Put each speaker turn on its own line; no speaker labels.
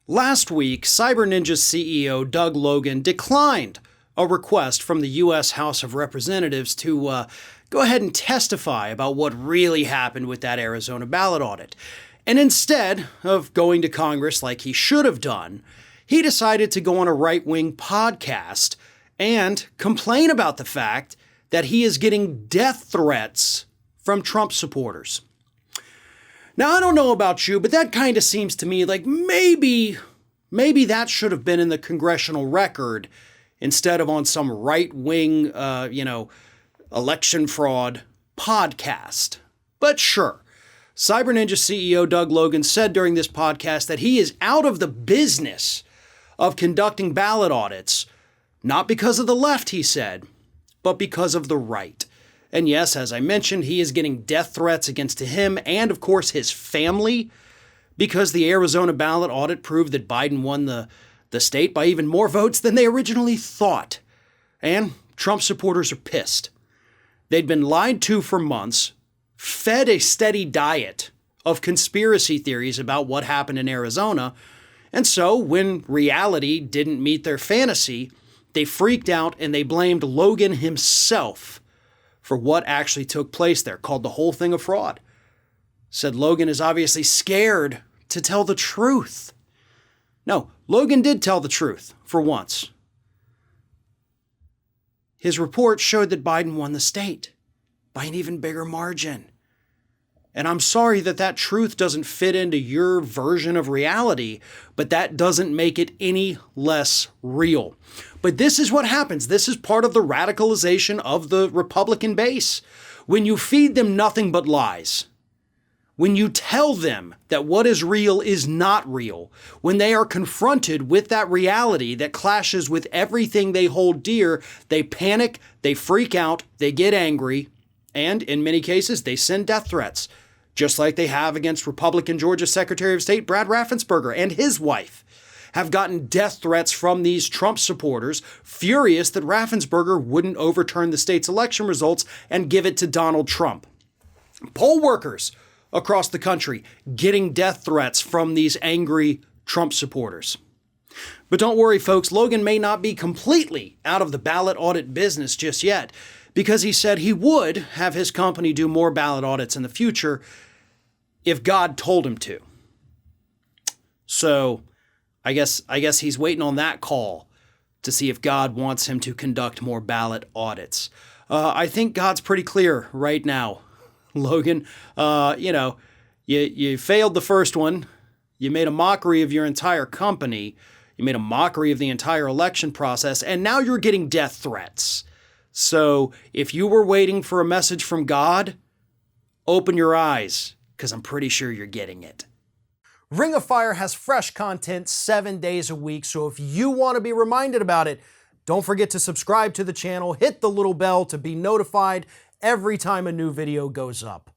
Last week, Cyber Ninjas CEO Doug Logan declined a request from the U.S. House of Representatives to go ahead and testify about what really happened with that Arizona ballot audit. And instead of going to Congress like he should have done, he decided to go on a right-wing podcast and complain about the fact that he is getting death threats from Trump supporters. Now, I don't know about you, but that kind of seems to me like maybe that should have been in the congressional record instead of on some right-wing, election fraud podcast. But sure, Cyber Ninja CEO Doug Logan said during this podcast that he is out of the business of conducting ballot audits, not because of the left, he said, but because of the right. And yes, as I mentioned, he is getting death threats against him and, of course, his family because the Arizona ballot audit proved that Biden won the state by even more votes than they originally thought. And Trump supporters are pissed. They'd been lied to for months, fed a steady diet of conspiracy theories about what happened in Arizona, and so when reality didn't meet their fantasy, they freaked out and they blamed Logan himself for what actually took place there, called the whole thing a fraud. Said Logan is obviously scared to tell the truth. No, Logan did tell the truth, for once. His report showed that Biden won the state by an even bigger margin. And I'm sorry that truth doesn't fit into your version of reality, but that doesn't make it any less real. But this is what happens. This is part of the radicalization of the Republican base. When you feed them nothing but lies, when you tell them that what is real is not real, when they are confronted with that reality that clashes with everything they hold dear, they panic, they freak out, they get angry, and in many cases, they send death threats, just like they have against Republican Georgia Secretary of State Brad Raffensperger and his wife have gotten death threats from these Trump supporters, furious that Raffensperger wouldn't overturn the state's election results and give it to Donald Trump. Poll workers across the country getting death threats from these angry Trump supporters. But don't worry, folks, Logan may not be completely out of the ballot audit business just yet, because he said he would have his company do more ballot audits in the future if God told him to. So I guess he's waiting on that call to see if God wants him to conduct more ballot audits. I think God's pretty clear right now, Logan. You failed the first one. You made a mockery of your entire company. You made a mockery of the entire election process, and now you're getting death threats. So if you were waiting for a message from God, open your eyes, because I'm pretty sure you're getting it. Ring of Fire has fresh content 7 days a week, so if you want to be reminded about it, don't forget to subscribe to the channel, hit the little bell to be notified every time a new video goes up.